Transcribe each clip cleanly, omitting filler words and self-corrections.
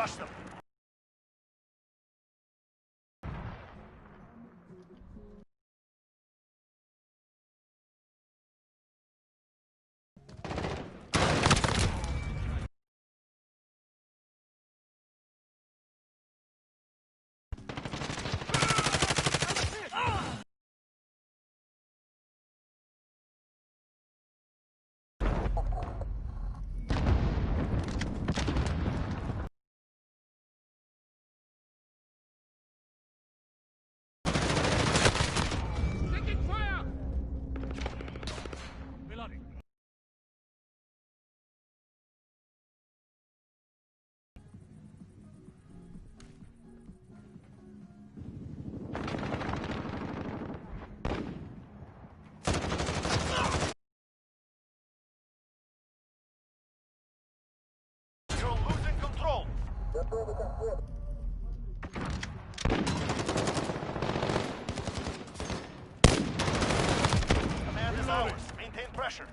Crush them. You're losing control. Command is ours. Maintain pressure.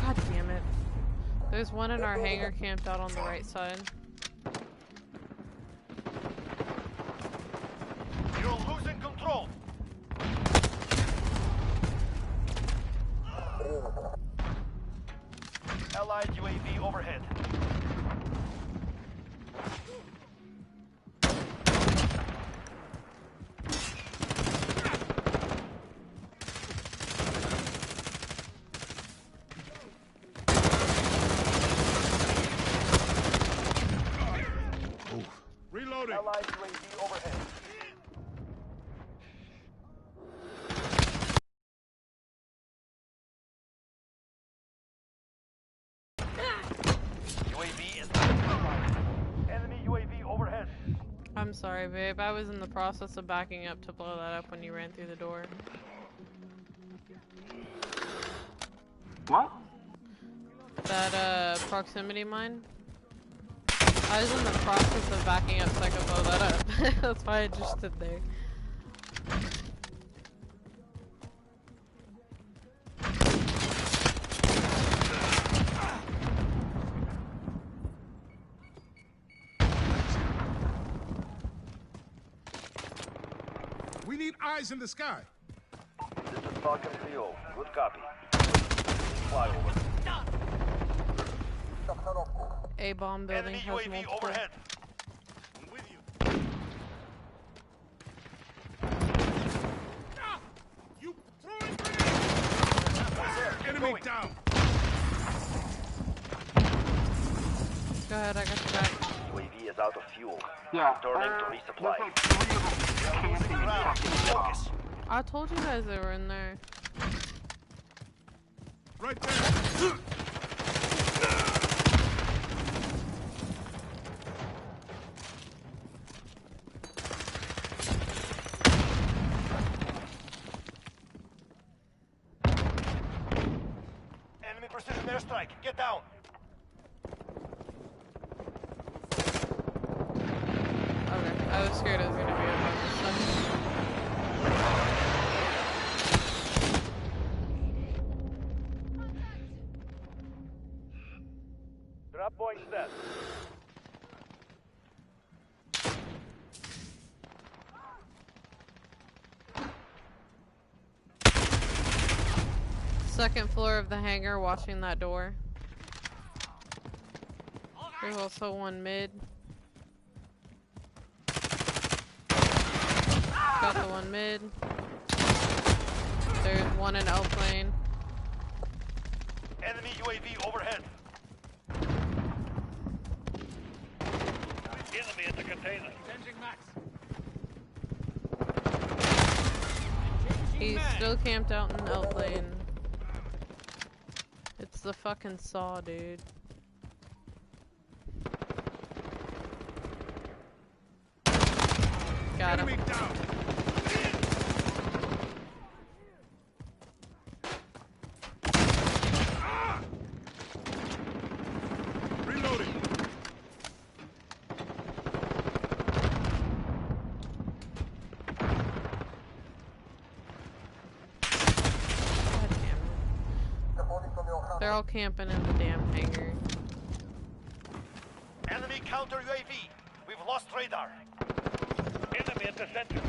God damn it. There's one in our hangar camped out on the right side. You're losing control. Allied UAV overhead. Reloading. Allied UAV overhead. UAV is enemy UAV overhead. I'm sorry, babe. I was in the process of backing up to blow that up when you ran through the door. What? That, proximity mine? I was in the process of backing up so I could blow that up. That's why I just stood there. We need eyes in the sky. This is Falcon 3-0. Good copy. Flyover. A-bomb building Enemy has UAV multiple. overhead. I'm with you. You throwing grenades! Enemy Going. down. Go ahead, I got your back. UAV is out of fuel. Yeah. Returning to resupply. There's like 3 of them camping in Ground. fucking Focus. I told you guys they were in there. Right there. Enemy precision airstrike. Get down. Okay, I was scared it was gonna be a bunch of stuff. Drop point set. Second floor of the hangar, watching that door. There's also one mid. Got the one mid. There's one in L plane. Enemy UAV overhead. Enemy at the container. Changing max. He's still camped out in L plane. It's the fucking saw, dude. Got him. Enemy down. Ah! Reloading. God damn it. They're all camping in the damn hangar. Enemy counter UAV. We've lost radar. Enemy at the center.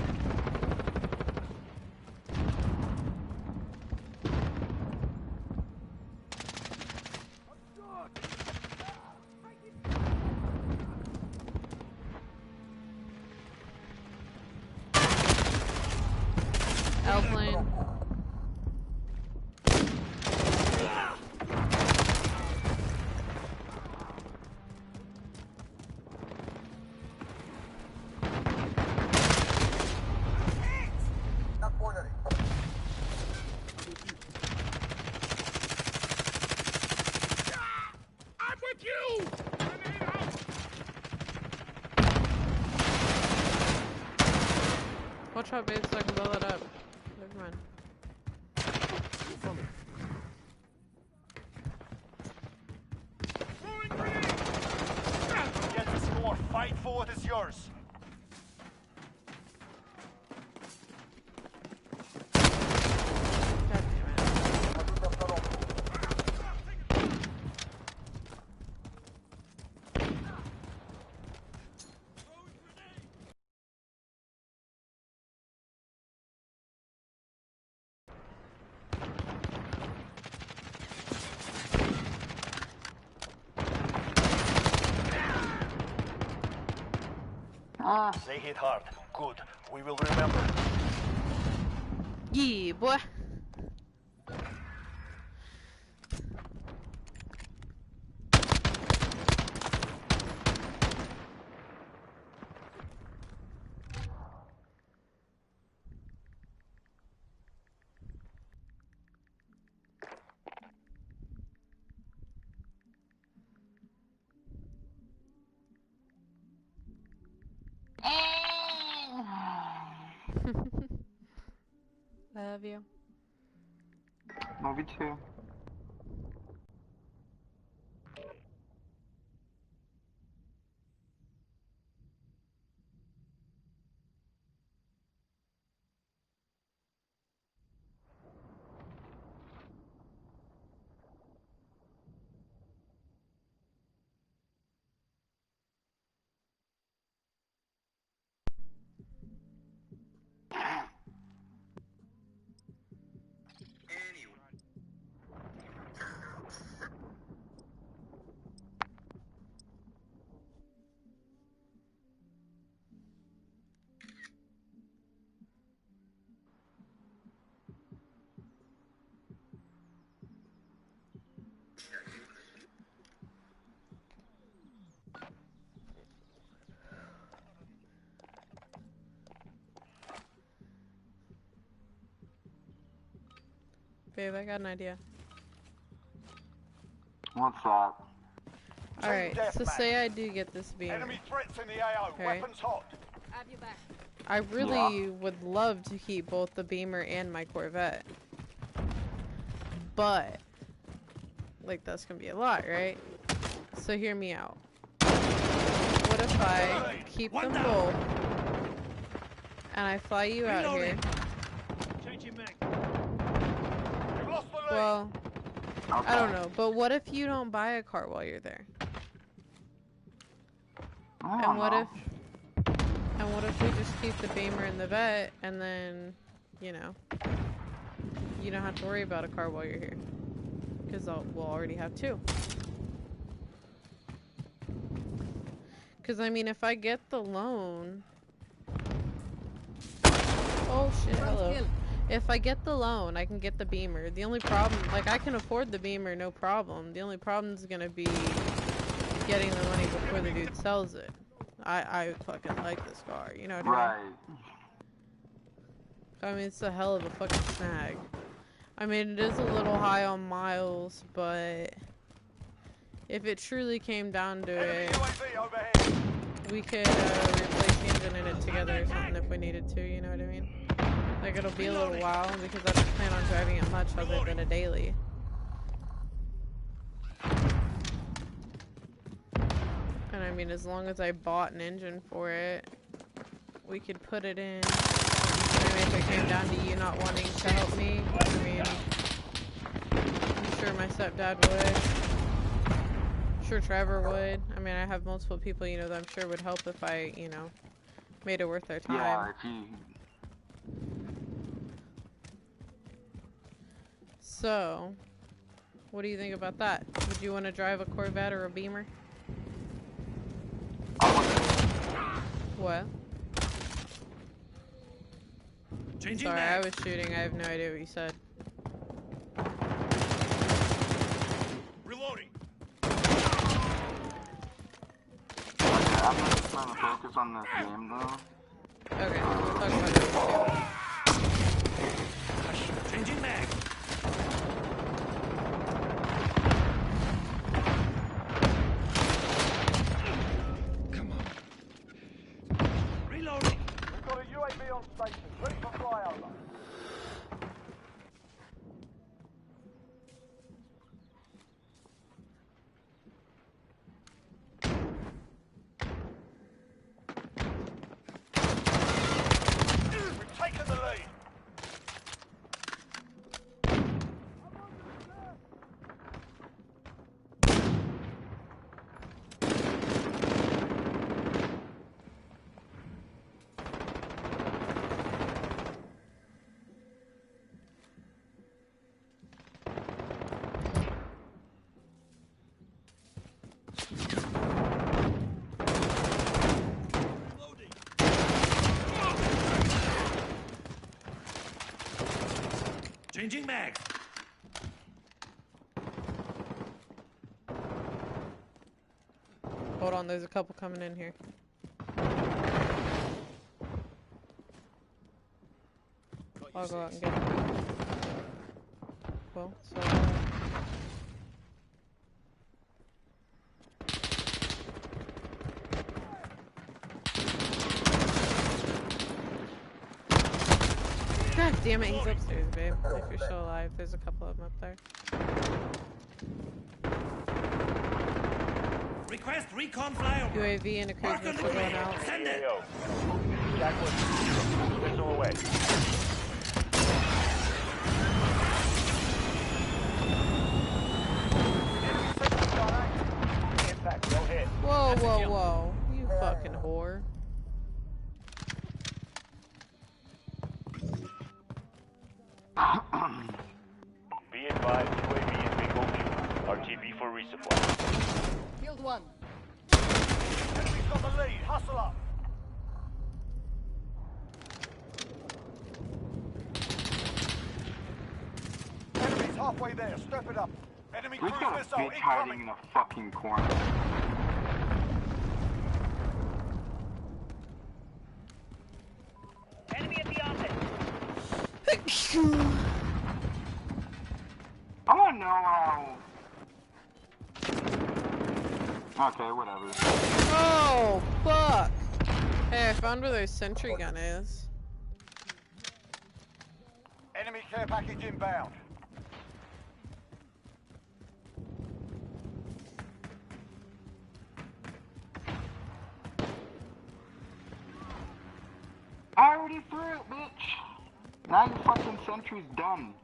Airplane. I'm with you. Grenade out. Watch out, babe, so I can blow that up. Never mind. Throwing grenade. Get the score. Fight for what is yours. God damn it. They hit hard. Good. We will remember. Yeah, boy. Love you. Love you too. Babe, I got an idea. What's that? Alright, so say I do get this beamer. Enemy threats in the AO. Okay. Weapons hot. I really would love to keep both the beamer and my Corvette. But, like, that's gonna be a lot, right? So hear me out. What if I keep them both and I fly you out here? Changing mag. We've lost the lead. Well, Okay. I don't know, but what if you don't buy a car while you're there? I don't And what know. if we just keep the beamer and the vet, and then, you know, you don't have to worry about a car while you're here, because we'll already have two. Because I mean, if I get the loan, oh shit, hello. If I get the loan, I can get the beamer. The only problem, like, I can afford the beamer, no problem. The only problem is gonna be getting the money before the dude sells it. I fucking like this car, you know what I mean? Right. I mean, it's a hell of a fucking snag. I mean, it is a little high on miles, but if it truly came down to Enemy it, UAV overhead. we could replace the engine in it together or something if we needed to, you know what I mean? Like, it'll be a little while because I don't plan on driving it much other than a daily. And I mean, as long as I bought an engine for it, we could put it in. I mean, if it came down to you not wanting to help me, I mean, I'm sure my stepdad would. I'm sure Trevor would. I mean, I have multiple people, you know, that I'm sure would help if I, you know, made it worth their time. Yeah, if you... So, what do you think about that? Would you want to drive a Corvette or a Beamer? What? Changing Sorry, back. I was shooting. I have no idea what you said. Reloading. Okay, I'm just trying to focus on this game though. Okay, we'll talk about this too. Changing back. Come on. Reloading. We've got a UAV on station, ready for flyover. We've taken the lead. Reloading. Changing back. Hold on, there's a couple coming in here. I'll go out and get them. Well, so... God damn it, he's upstairs, babe. If you're still alive, there's a couple of them up there. Request recon flyover. UAV and a cruise Mark on missile the going way. out. Send it. AO. Jack 1-0. Missile away. Impact, no hit. Whoa, whoa, whoa. You fucking whore. Be advised, UAV in bingo fuel. RTB for resupply. Field 1. Enemy's got the lead. Hustle up. Enemy's halfway there. Step it up. Enemy We've cruise got a missile bitch hiding incoming. in a fucking corner. Enemy at the office. I wanna know how... Okay, whatever. Oh, fuck! Hey, I found where their sentry gun is. Enemy care package inbound. I already threw it, bitch! Now your fucking sentry's done.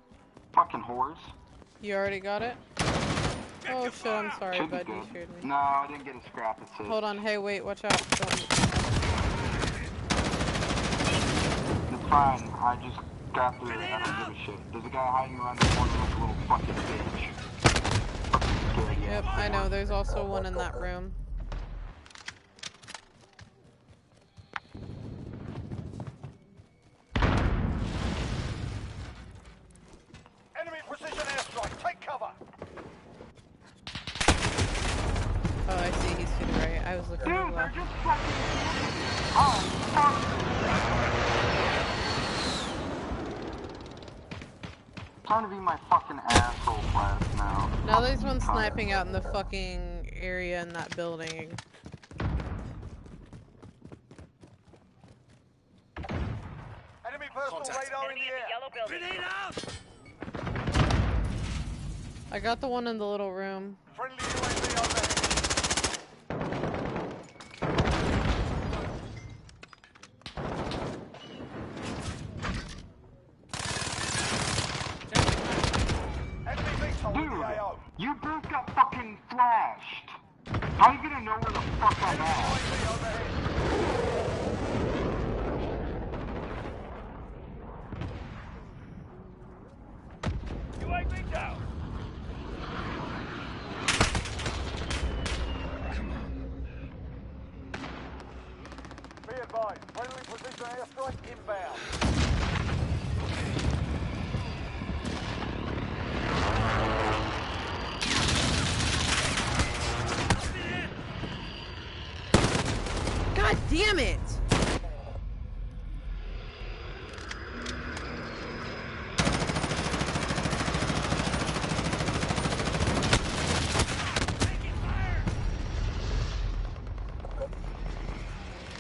Fucking whores. You already got it? Oh shit, I'm sorry, Should be bud. You good. scared me. No, I didn't get a scrap assist. Hold on, hey, wait, watch out. Don't... It's fine. I just got through it. I don't give a shit. There's a guy hiding around the corner like a little fucking bitch. Fucking scared Yep, I know. There's also one in that room. Enemy precision airstrike. Take cover. Oh, I see. He's to the right. I was looking to the Dude, they're left. just fucking... Oh, fuck. Trying to be my fucking asshole class now. Now there's one sniping out in the fucking area in that building. Contact. Enemy in the yellow building. Grenade out! I got the one in the little room. Friendly UAV overhead. Enemy VTOL in the AO. You both got fucking flashed. How you gonna know where the fuck I'm at? UAV overhead. UAV down. Be advised, friendly precision airstrike inbound. God damn it!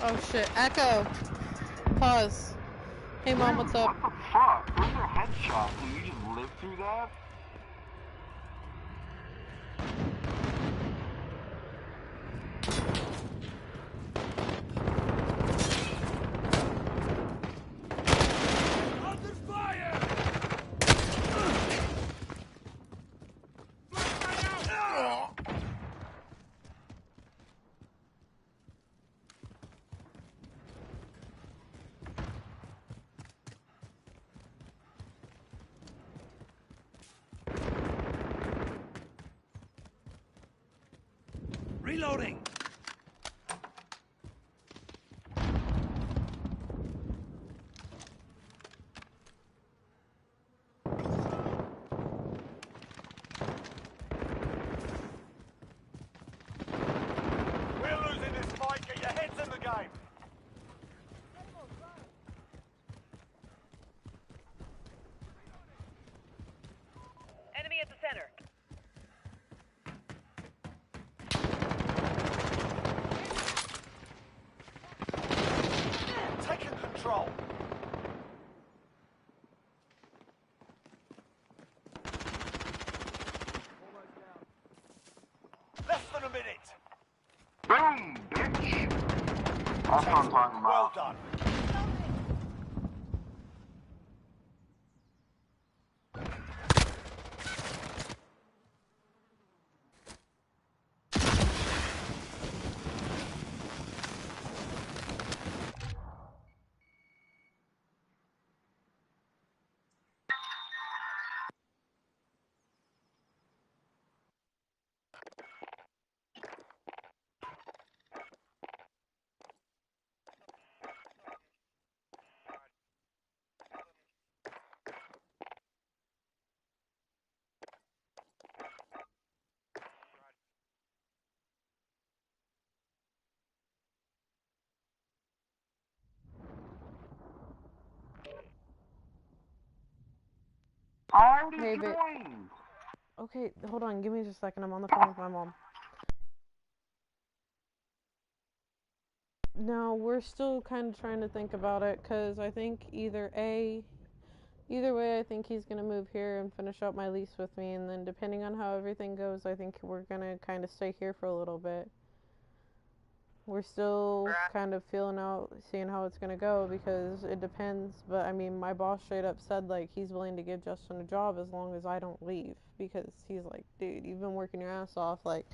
Oh shit, Echo! Pause. Hey mom, what's up? What the fuck? Those are headshots. Can you just live through that? Under fire! Reloading! We're losing this fight. Get your heads in the game. Enemy at the center. Taking control. Less than a minute. Boom, bitch! That's what I'm talking Well about. done. How did Hey, you babe. join? Okay, hold on, give me just a second. I'm on the phone with my mom. No, we're still kind of trying to think about it, because I think either way, I think he's going to move here and finish out my lease with me, and then depending on how everything goes, I think we're going to kind of stay here for a little bit. We're still kind of feeling out, seeing how it's going to go, because it depends, but I mean, my boss straight up said, like, he's willing to give Justin a job as long as I don't leave, because he's like, dude, you've been working your ass off, like,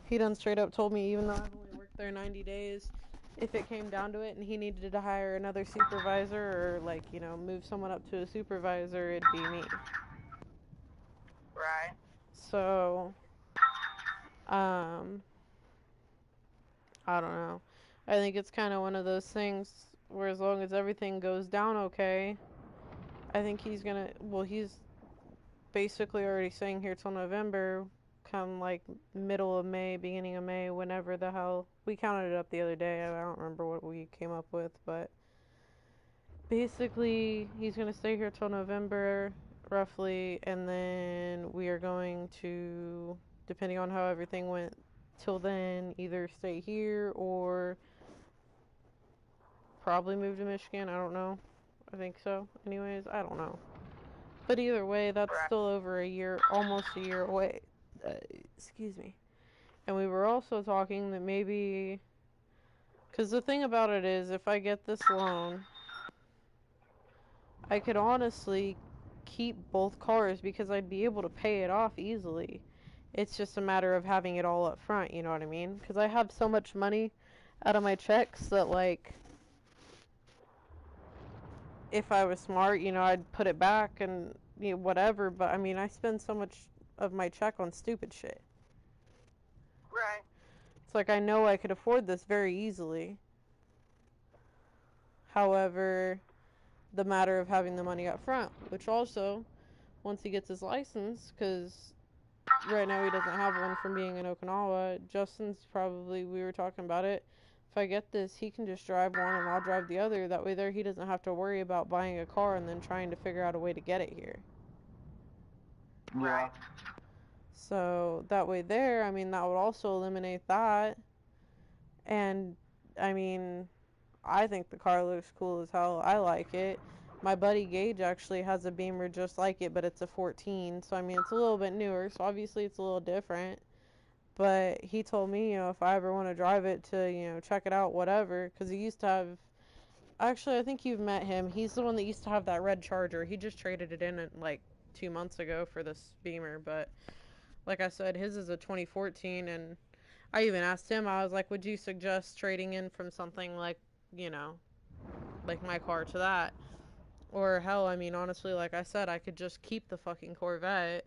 he done straight up told me, even though I've only worked there 90 days, if it came down to it and he needed to hire another supervisor or, like, you know, move someone up to a supervisor, it'd be me. Right. So, I don't know. I think it's kind of one of those things where as long as everything goes down okay, I think he's gonna, well, he's basically already saying here till November, come like middle of May, beginning of May, whenever the hell, we counted it up the other day, I don't remember what we came up with, but basically he's gonna stay here till November, roughly, and then we are going to, depending on how everything went till then, either stay here or probably move to Michigan. I don't know. I think so. Anyways, I don't know. But either way, that's still over a year, almost a year away. Excuse me. And we were also talking that maybe... Because the thing about it is, if I get this loan, I could honestly keep both cars because I'd be able to pay it off easily. It's just a matter of having it all up front, you know what I mean? Because I have so much money out of my checks that, like, if I was smart, you know, I'd put it back and, you know, whatever. But, I mean, I spend so much of my check on stupid shit. Right. It's like I know I could afford this very easily. However, the matter of having the money up front, which also, once he gets his license, because right now he doesn't have one from being in Okinawa, Justin's probably, we were talking about it, if I get this, he can just drive one and I'll drive the other. That way there he doesn't have to worry about buying a car and then trying to figure out a way to get it here. Yeah. So that way there, I mean, that would also eliminate that. And, I mean, I think the car looks cool as hell. I like it. My buddy Gage actually has a Beamer just like it, but it's a 14. So, I mean, it's a little bit newer, so obviously it's a little different. But he told me, you know, if I ever want to drive it to, you know, check it out, whatever. Because he used to have... Actually, I think you've met him. He's the one that used to have that red Charger. He just traded it in, like, 2 months ago for this Beamer. But, like I said, his is a 2014. And I even asked him, I was like, would you suggest trading in from something like, you know, like my car to that? Or hell, I mean, honestly, like I said, I could just keep the fucking Corvette,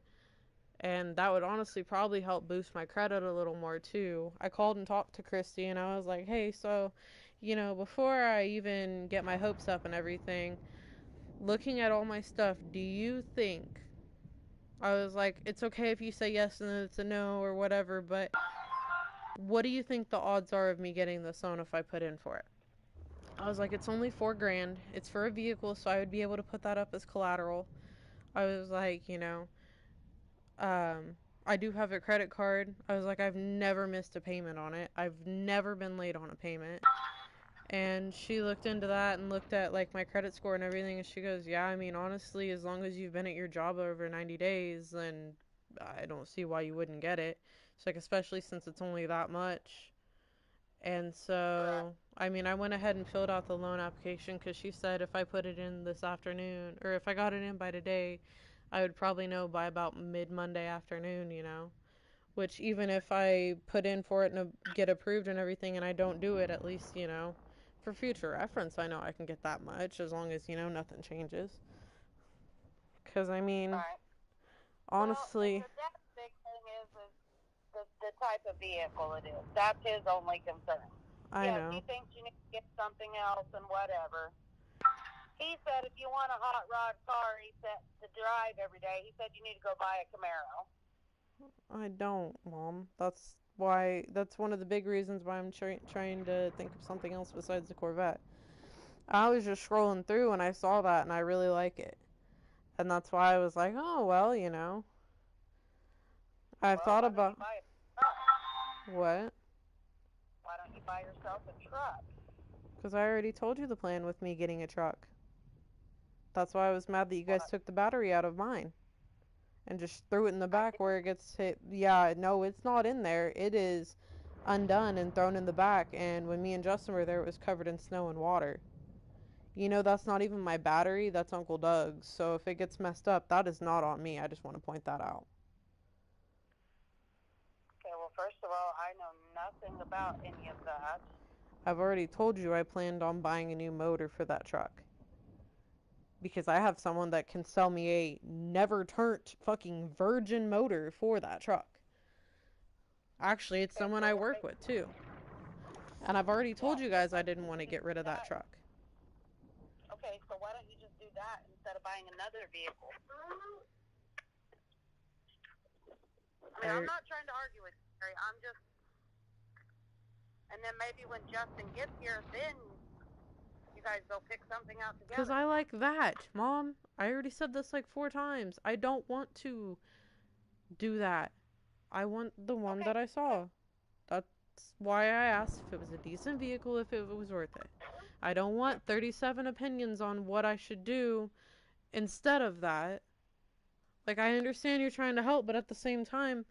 and that would honestly probably help boost my credit a little more too. I called and talked to Christy, and I was like, hey, so, you know, before I even get my hopes up and everything, looking at all my stuff, do you think, I was like, it's okay if you say yes and then it's a no or whatever, but what do you think the odds are of me getting this loan if I put in for it? I was like, it's only $4,000. It's for a vehicle, so I would be able to put that up as collateral. I was like, you know, I do have a credit card. I was like, I've never missed a payment on it. I've never been late on a payment. And she looked into that and looked at, like, my credit score and everything, and she goes, yeah, I mean, honestly, as long as you've been at your job over 90 days, then I don't see why you wouldn't get it. She's like, especially since it's only that much. And so, I mean, I went ahead and filled out the loan application because she said if I put it in this afternoon, or if I got it in by today, I would probably know by about mid-Monday afternoon, you know. Which, even if I put in for it and get approved and everything and I don't do it, at least, you know, for future reference, I know I can get that much as long as, you know, nothing changes. Because, I mean, honestly... Well, the next big thing is the type of vehicle it is. That's his only concern. I know. He thinks you need to get something else and whatever. He said if you want a hot rod car, he said, to drive every day, he said you need to go buy a Camaro. I don't, Mom. That's one of the big reasons why I'm trying to think of something else besides the Corvette. I was just scrolling through and I saw that and I really like it. And that's why I was like, oh, well, you know. I've thought about... What? Why don't you buy yourself a truck? Because I already told you the plan with me getting a truck. That's why I was mad that you guys took the battery out of mine. And just threw it in the back where it gets hit. Yeah, no, it's not in there. It is undone and thrown in the back. And when me and Justin were there, it was covered in snow and water. You know, that's not even my battery. That's Uncle Doug's. So if it gets messed up, that is not on me. I just want to point that out. Okay, well, first of all, I know nothing about any of that. I've already told you I planned on buying a new motor for that truck. Because I have someone that can sell me a never-turned fucking virgin motor for that truck. Actually, it's someone I work with, too. And I've already told you guys I didn't want to get rid of that truck. Okay, so why don't you just do that instead of buying another vehicle? I mean, I'm not trying to argue with you, Gary. I'm just... And then maybe when Justin gets here, then you guys go pick something out together. Because I like that, Mom. I already said this like 4 times. I don't want to do that. I want the one that I saw. That's why I asked if it was a decent vehicle, if it was worth it. I don't want 37 opinions on what I should do instead of that. Like, I understand you're trying to help, but at the same time,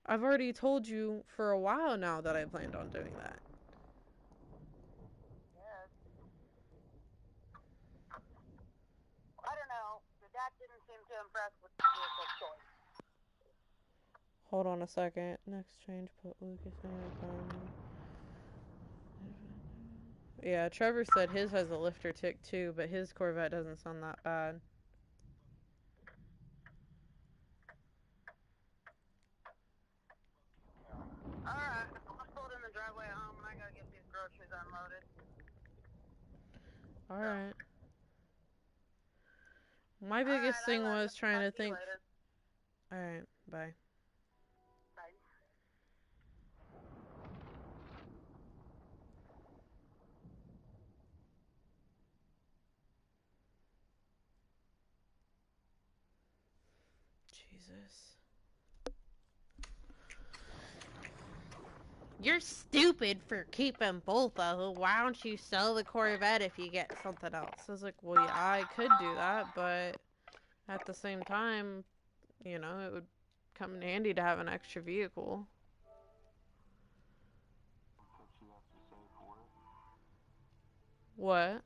I've already told you for a while now that I planned on doing that. Yes. I don't know. The dad didn't seem too impressed with the vehicle choice. Hold on a second. Next change, put Lucas in. Yeah, Trevor said his has a lifter tick too, but his Corvette doesn't sound that bad. Alright, I'm pulled in the driveway at home and I gotta get these groceries unloaded. Alright. My biggest thing was trying to think. Alright, bye. Bye. Jesus. You're stupid for keeping both of them. Why don't you sell the Corvette if you get something else? I was like, well, yeah, I could do that, but at the same time, you know, it would come in handy to have an extra vehicle. What?